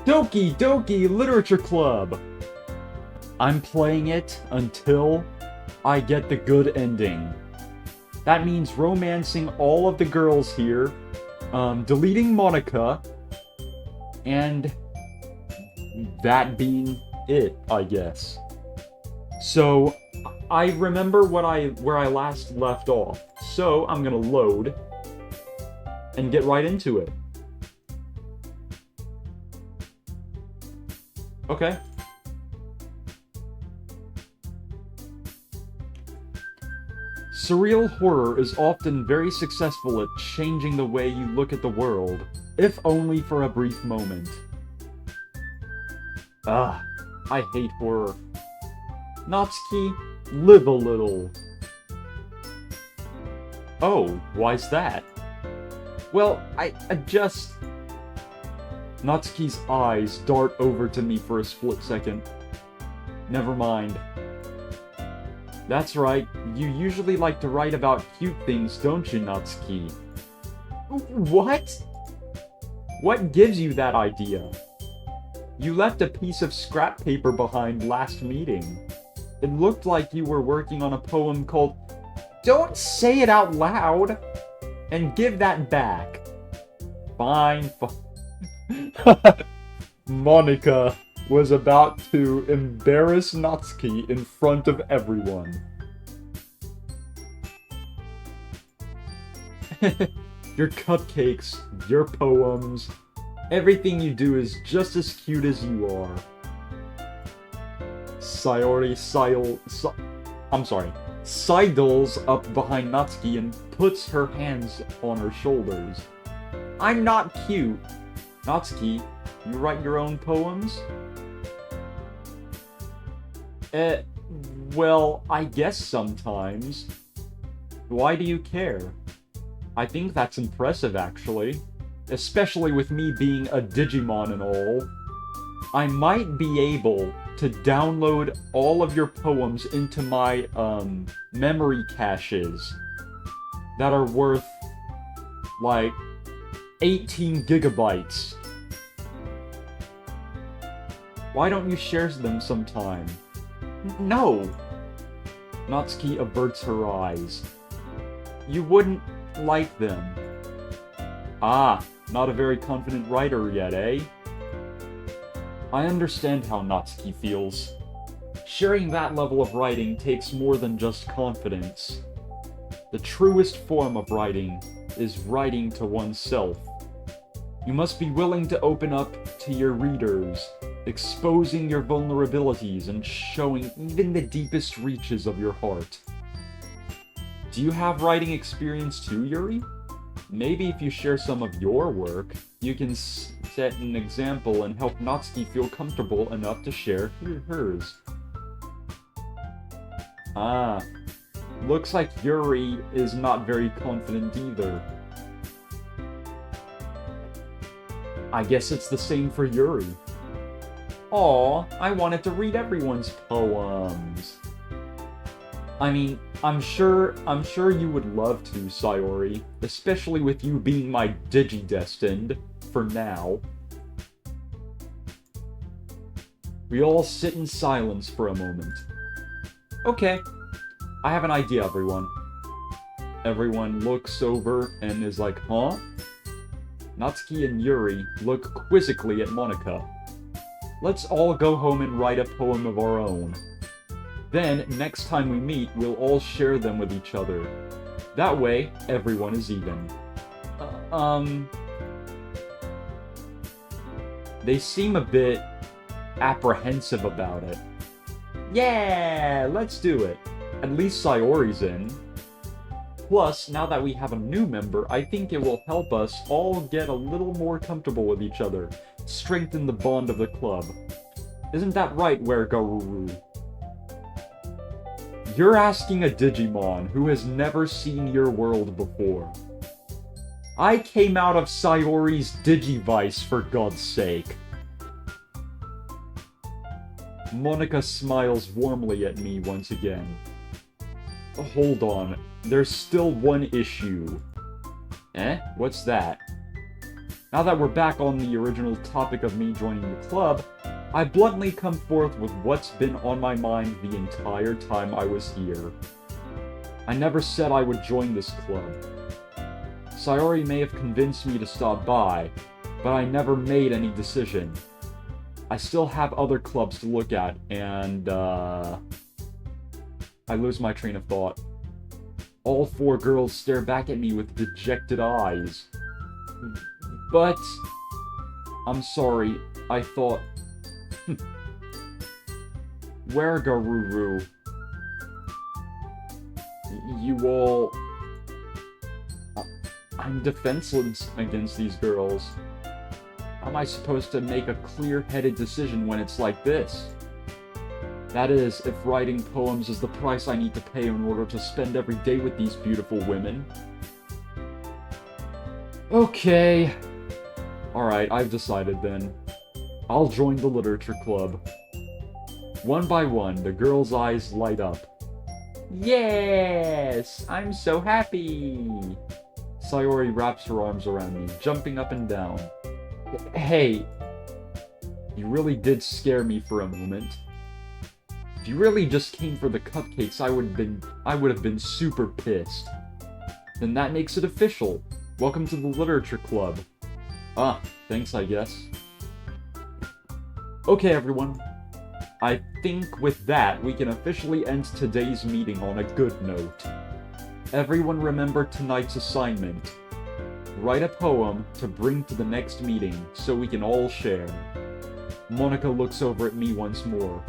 Doki Doki Literature Club! I'm playing it until I get the good ending. That means romancing all of the girls here, deleting Monica, and that being it, I guess. So, I remember where I last left off, so I'm gonna load and get right into it. Okay. Surreal horror is often very successful at changing the way you look at the world, if only for a brief moment. Ah, I hate horror. Natsuki, live a little. Oh, why's that? Well, I just... Natsuki's eyes dart over to me for a split second. Never mind. That's right, you usually like to write about cute things, don't you, Natsuki? What? What gives you that idea? You left a piece of scrap paper behind last meeting. It looked like you were working on a poem called... Don't say it out loud! And give that back. Fine, Monica was about to embarrass Natsuki in front of everyone. Your cupcakes, your poems, everything you do is just as cute as you are. Sidles up behind Natsuki and puts her hands on her shoulders. I'm not cute. Natsuki, you write your own poems? Well, I guess sometimes. Why do you care? I think that's impressive, actually. Especially with me being a Digimon and all. I might be able to download all of your poems into my, memory caches that are worth, like, 18 gigabytes. Why don't you share them sometime? No! Natsuki averts her eyes. You wouldn't like them. Ah, not a very confident writer yet, eh? I understand how Natsuki feels. Sharing that level of writing takes more than just confidence. The truest form of writing is writing to oneself. You must be willing to open up to your readers, exposing your vulnerabilities and showing even the deepest reaches of your heart. Do you have writing experience too, Yuri? Maybe if you share some of your work, you can set an example and help Natsuki feel comfortable enough to share hers. Ah, looks like Yuri is not very confident either. I guess it's the same for Yuri. Aw, I wanted to read everyone's poems. I mean, I'm sure you would love to, Sayori, especially with you being my Digi-destined, for now. We all sit in silence for a moment. Okay, I have an idea, everyone. Everyone looks over and is like, huh? Natsuki and Yuri look quizzically at Monica. Let's all go home and write a poem of our own. Then, next time we meet, we'll all share them with each other. That way, everyone is even. They seem a bit apprehensive about it. Yeah, let's do it. At least Sayori's in. Plus, now that we have a new member, I think it will help us all get a little more comfortable with each other, strengthen the bond of the club. Isn't that right, Weregaruru? You're asking a Digimon who has never seen your world before. I came out of Sayori's Digivice, for God's sake. Monica smiles warmly at me once again. Hold on, there's still one issue. Eh? What's that? Now that we're back on the original topic of me joining the club, I bluntly come forth with what's been on my mind the entire time I was here. I never said I would join this club. Sayori may have convinced me to stop by, but I never made any decision. I still have other clubs to look at, and, I lose my train of thought. All 4 girls stare back at me with dejected eyes. But... I'm sorry, I thought... Where, Garuru? You all... I'm defenseless against these girls. How am I supposed to make a clear-headed decision when it's like this? That is, if writing poems is the price I need to pay in order to spend every day with these beautiful women. Okay. Alright, I've decided then. I'll join the literature club. One by one, the girls' eyes light up. Yes! I'm so happy! Sayori wraps her arms around me, jumping up and down. Hey, you really did scare me for a moment. If you really just came for the cupcakes, I would have been super pissed. Then that makes it official. Welcome to the literature club. Ah, thanks, I guess. Okay, everyone. I think with that, we can officially end today's meeting on a good note. Everyone remember tonight's assignment. Write a poem to bring to the next meeting so we can all share. Monika looks over at me once more.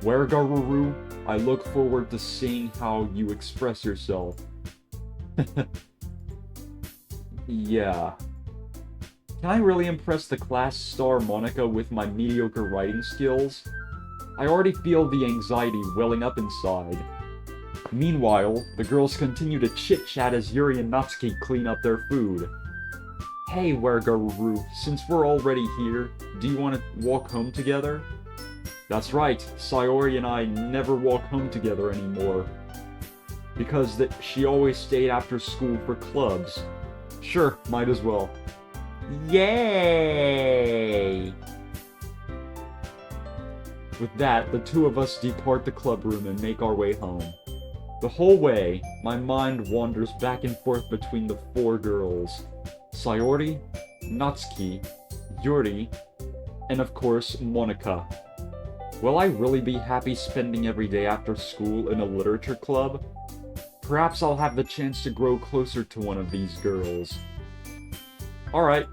Where, Garuru? I look forward to seeing how you express yourself. Yeah. Can I really impress the class star Monika with my mediocre writing skills? I already feel the anxiety welling up inside. Meanwhile, the girls continue to chit-chat as Yuri and Natsuki clean up their food. Hey, Garuru, since we're already here, do you want to walk home together? That's right, Sayori and I never walk home together anymore. Because she always stayed after school for clubs. Sure, might as well. Yay! With that, the 2 of us depart the club room and make our way home. The whole way, my mind wanders back and forth between the 4 girls. Sayori, Natsuki, Yuri, and of course, Monika. Will I really be happy spending every day after school in a literature club? Perhaps I'll have the chance to grow closer to one of these girls. Alright.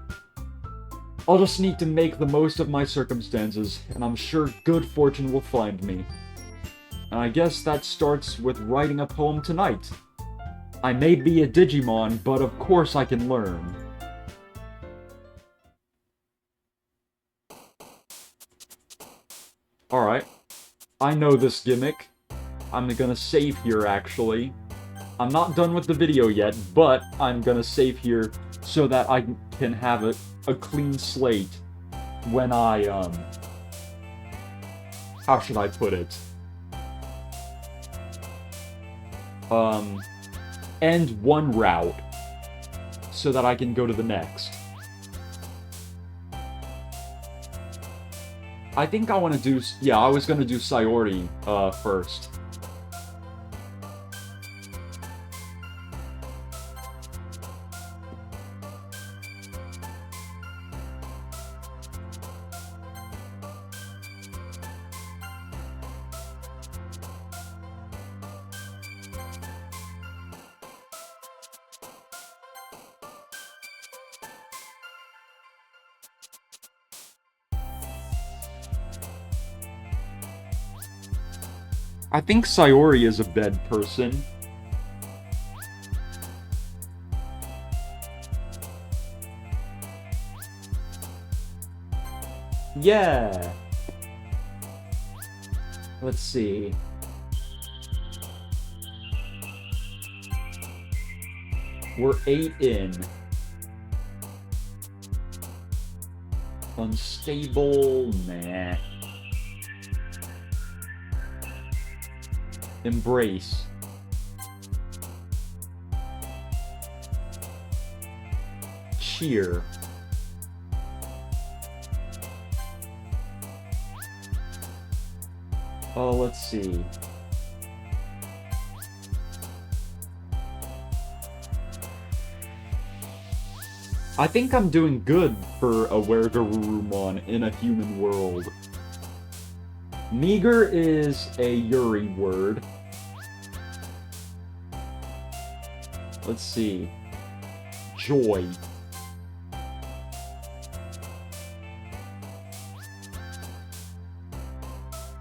I'll just need to make the most of my circumstances, and I'm sure good fortune will find me. And I guess that starts with writing a poem tonight. I may be a Digimon, but of course I can learn. Alright. I know this gimmick. I'm gonna save here, actually. I'm not done with the video yet, but I'm gonna save here so that I can have a clean slate when I, how should I put it? End one route so that I can go to the next. I think I want to do, yeah, I was gonna do Sayori, first. I think Sayori is a bad person. Yeah. Let's see. We're 8 in. Unstable, nah. Embrace. Cheer. Let's see. I think I'm doing good for a Wergarurumon in a human world. Meager is a Yuri word. Let's see. Joy.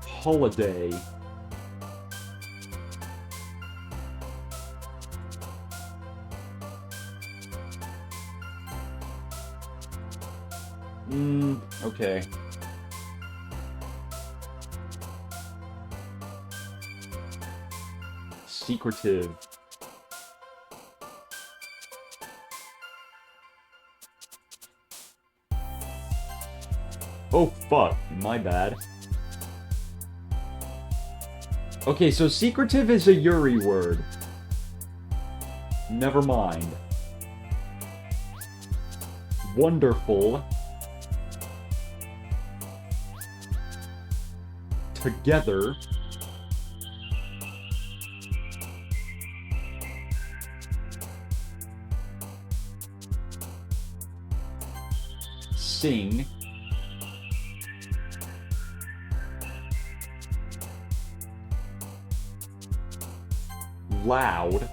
Holiday. Okay. Secretive. Oh, fuck. My bad. Okay, so secretive is a Yuri word. Never mind. Wonderful. Together. Sing. Loud.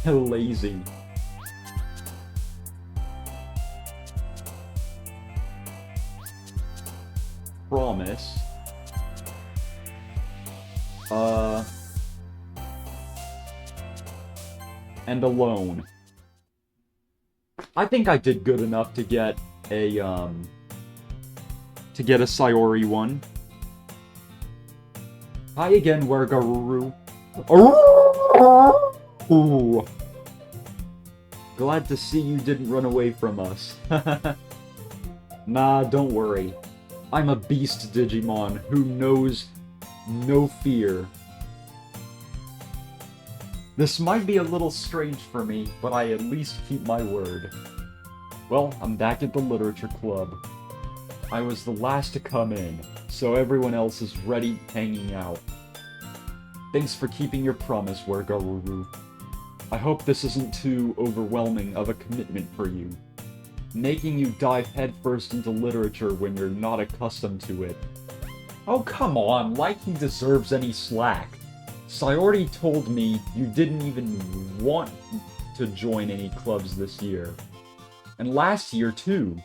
Lazy. Promise. And alone. I think I did good enough to get a Sayori one. Hi again, Wergaruru. Ooh. Glad to see you didn't run away from us. Nah, don't worry. I'm a beast Digimon who knows no fear. This might be a little strange for me, but I at least keep my word. Well, I'm back at the literature club. I was the last to come in, so everyone else is ready hanging out. Thanks for keeping your promise, Wergaruru. I hope this isn't too overwhelming of a commitment for you. Making you dive headfirst into literature when you're not accustomed to it. Oh, come on, like he deserves any slack. Sayori told me you didn't even want to join any clubs this year. And last year, too.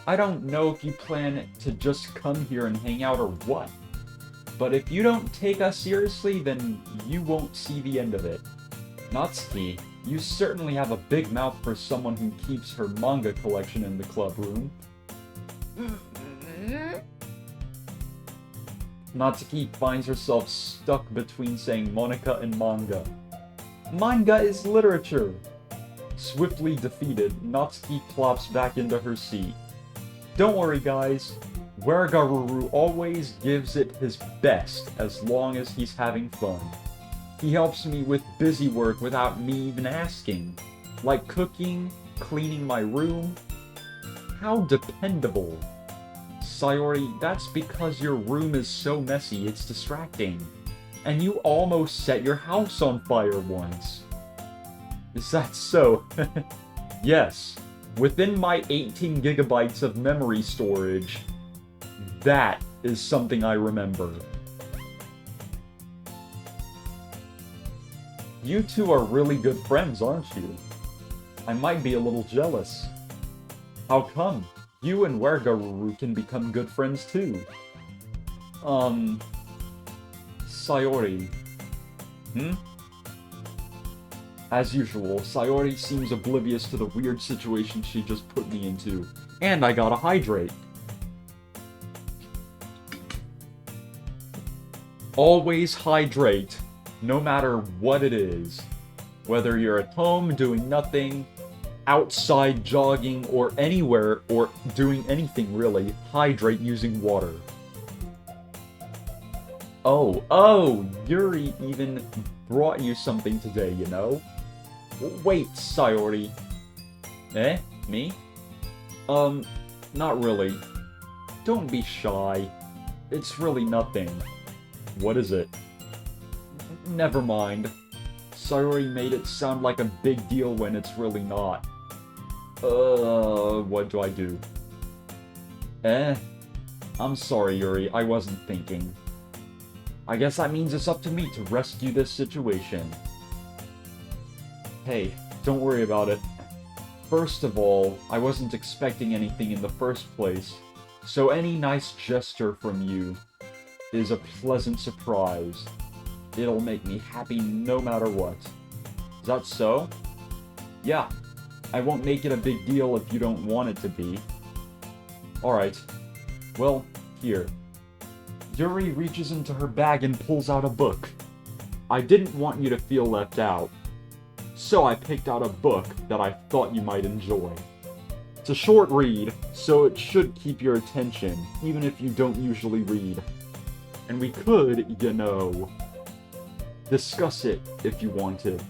I don't know if you plan to just come here and hang out or what. But if you don't take us seriously, then you won't see the end of it. Natsuki, you certainly have a big mouth for someone who keeps her manga collection in the club room. Natsuki finds herself stuck between saying Monica and manga. Manga is literature! Swiftly defeated, Natsuki plops back into her seat. Don't worry, guys. Wergaruru always gives it his best as long as he's having fun. He helps me with busy work without me even asking. Like cooking, cleaning my room. How dependable. Sayori, that's because your room is so messy it's distracting. And you almost set your house on fire once. Is that so? Yes. Within my 18 gigabytes of memory storage, that is something I remember. You two are really good friends, aren't you? I might be a little jealous. How come? You and Wergaruru can become good friends too. Sayori. As usual, Sayori seems oblivious to the weird situation she just put me into. And I gotta hydrate. Always hydrate, no matter what it is. Whether you're at home doing nothing, outside jogging, or anywhere, or doing anything really, hydrate using water. Oh, Yuri even brought you something today, you know? Wait, Sayori. Eh? Me? Not really. Don't be shy. It's really nothing. What is it? Never mind. Sayori made it sound like a big deal when it's really not. What do I do? I'm sorry, Yuri, I wasn't thinking. I guess that means it's up to me to rescue this situation. Hey, don't worry about it. First of all, I wasn't expecting anything in the first place, so any nice gesture from you is a pleasant surprise. It'll make me happy no matter what. Is that so? Yeah. I won't make it a big deal if you don't want it to be. Alright. Well, here. Yuri reaches into her bag and pulls out a book. I didn't want you to feel left out, so I picked out a book that I thought you might enjoy. It's a short read, so it should keep your attention, even if you don't usually read. And we could, you know, discuss it if you wanted.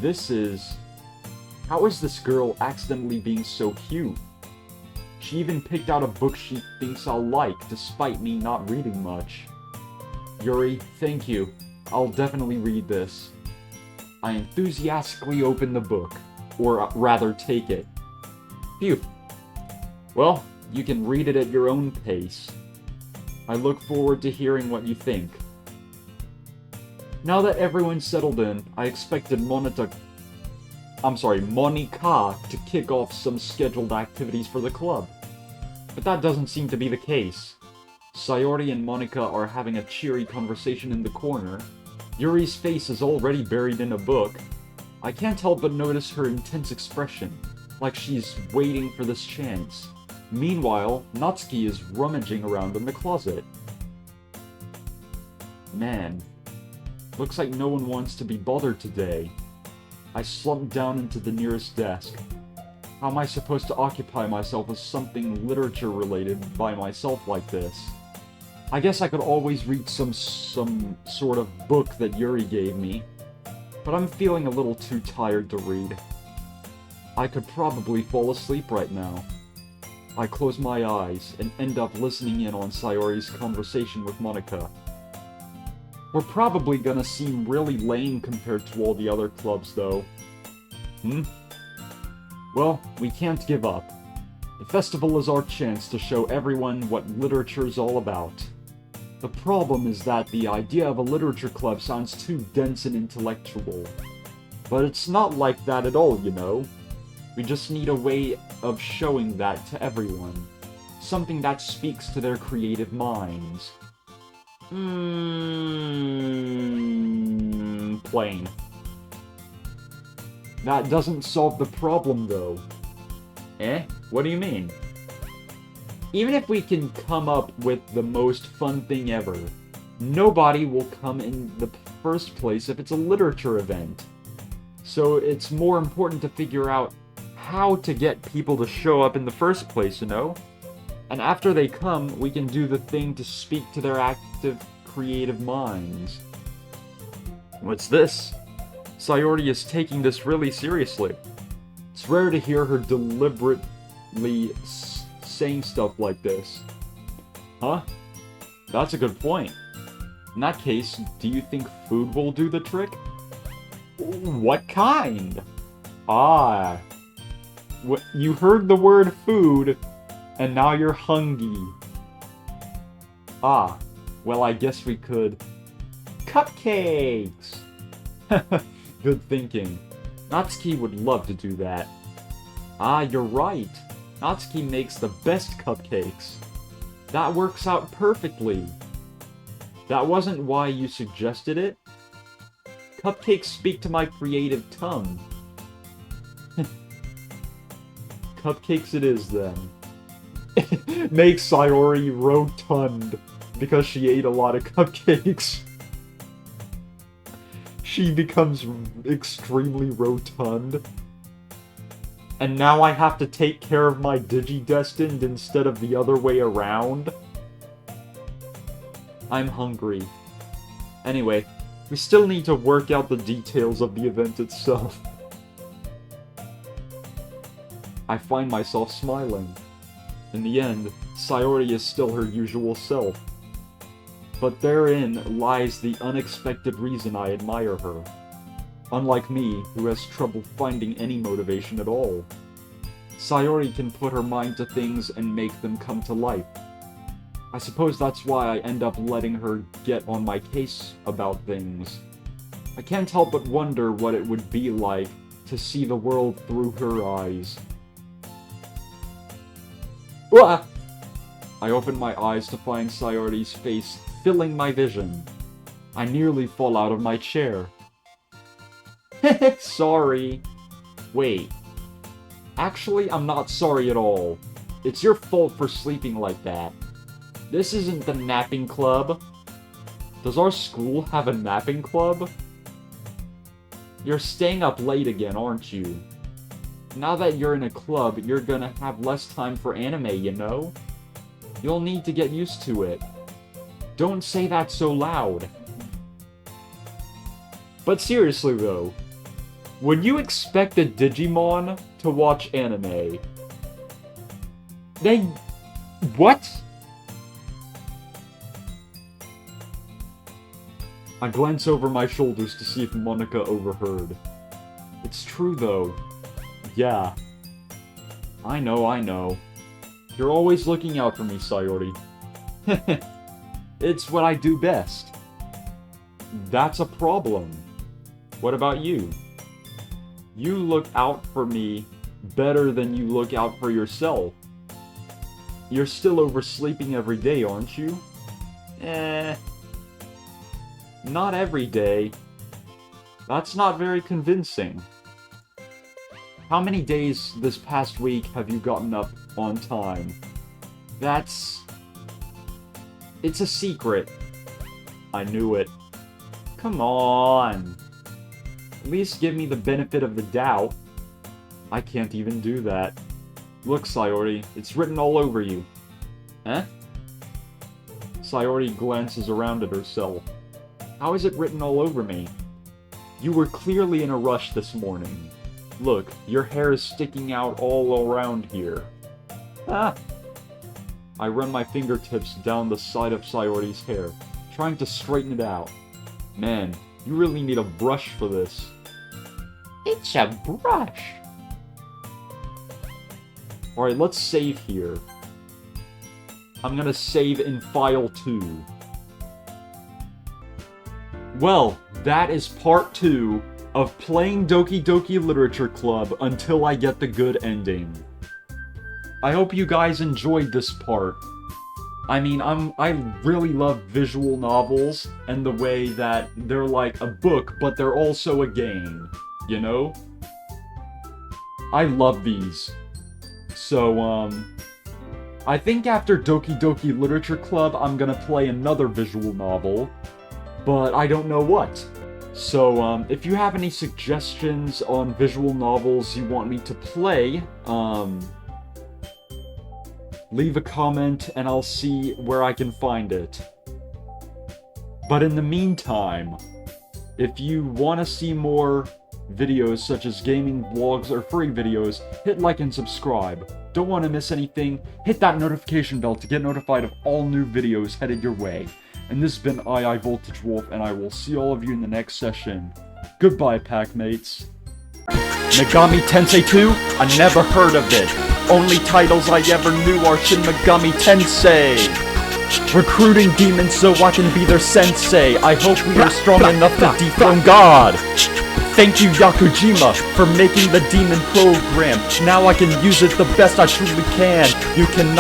This is... How is this girl accidentally being so cute? She even picked out a book she thinks I'll like, despite me not reading much. Yuri, thank you. I'll definitely read this. I enthusiastically open the book, or rather take it. Phew. Well, you can read it at your own pace. I look forward to hearing what you think. Now that everyone's settled in, I expected Monika to kick off some scheduled activities for the club. But that doesn't seem to be the case. Sayori and Monika are having a cheery conversation in the corner. Yuri's face is already buried in a book. I can't help but notice her intense expression, like she's waiting for this chance. Meanwhile, Natsuki is rummaging around in the closet. Man, looks like no one wants to be bothered today. I slumped down into the nearest desk. How am I supposed to occupy myself with something literature-related by myself like this? I guess I could always read some sort of book that Yuri gave me, but I'm feeling a little too tired to read. I could probably fall asleep right now. I close my eyes and end up listening in on Sayori's conversation with Monika. We're probably gonna seem really lame compared to all the other clubs, though. Well, we can't give up. The festival is our chance to show everyone what literature's all about. The problem is that the idea of a literature club sounds too dense and intellectual. But it's not like that at all, you know? We just need a way of showing that to everyone. Something that speaks to their creative minds. Plain. That doesn't solve the problem, though. What do you mean? Even if we can come up with the most fun thing ever, nobody will come in the first place if it's a literature event. So it's more important to figure out how to get people to show up in the first place, you know? And after they come, we can do the thing to speak to their active, creative minds. What's this? Sayori is taking this really seriously. It's rare to hear her deliberately saying stuff like this. Huh? That's a good point. In that case, do you think food will do the trick? What kind? Ah. You heard the word food, and now you're hungry. Ah. Well, I guess we could... Cupcakes! Good thinking. Natsuki would love to do that. Ah, you're right. Natsuki makes the best cupcakes. That works out perfectly. That wasn't why you suggested it? Cupcakes speak to my creative tongue. Cupcakes it is, then. Make Sayori rotund because she ate a lot of cupcakes. She becomes extremely rotund. And now I have to take care of my Digidestined instead of the other way around? I'm hungry. Anyway, we still need to work out the details of the event itself. I find myself smiling. In the end, Sayori is still her usual self. But therein lies the unexpected reason I admire her. Unlike me, who has trouble finding any motivation at all. Sayori can put her mind to things and make them come to life. I suppose that's why I end up letting her get on my case about things. I can't help but wonder what it would be like to see the world through her eyes. Wah! I open my eyes to find Sayori's face filling my vision. I nearly fall out of my chair. Sorry. Wait. Actually, I'm not sorry at all. It's your fault for sleeping like that. This isn't the napping club. Does our school have a napping club? You're staying up late again, aren't you? Now that you're in a club, you're gonna have less time for anime, you know? You'll need to get used to it. Don't say that so loud. But seriously though, would you expect a Digimon to watch anime? What? I glance over my shoulders to see if Monica overheard. It's true though. Yeah. I know. You're always looking out for me, Sayori. It's what I do best. That's a problem. What about you? You look out for me better than you look out for yourself. You're still oversleeping every day, aren't you? Not every day. That's not very convincing. How many days this past week have you gotten up on time? It's a secret. I knew it. Come on. At least give me the benefit of the doubt. I can't even do that. Look, Sayori, it's written all over you. Eh? Sayori glances around at herself. How is it written all over me? You were clearly in a rush this morning. Look, your hair is sticking out all around here. Ah! I run my fingertips down the side of Sayori's hair, trying to straighten it out. Man, you really need a brush for this. It's a brush! Alright, let's save here. I'm gonna save in file 2. Well, that is part 2 of playing Doki Doki Literature Club until I get the good ending. I hope you guys enjoyed this part. I mean, I really love visual novels and the way that they're like a book, but they're also a game, you know? I love these. So, I think after Doki Doki Literature Club, I'm gonna play another visual novel, but I don't know what. So, if you have any suggestions on visual novels you want me to play, leave a comment and I'll see where I can find it. But in the meantime, if you want to see more videos such as gaming, vlogs, or free videos, hit like and subscribe. Don't want to miss anything, hit that notification bell to get notified of all new videos headed your way. And this has been iiVoltageWolf, and I will see all of you in the next session. Goodbye, Packmates. Megami Tensei 2? I never heard of it. Only titles I ever knew are Shin Megami Tensei. Recruiting demons so I can be their sensei. I hope we are strong enough to dethrone God. Thank you, Yakujima, for making the demon program. Now I can use it the best I truly can. You cannot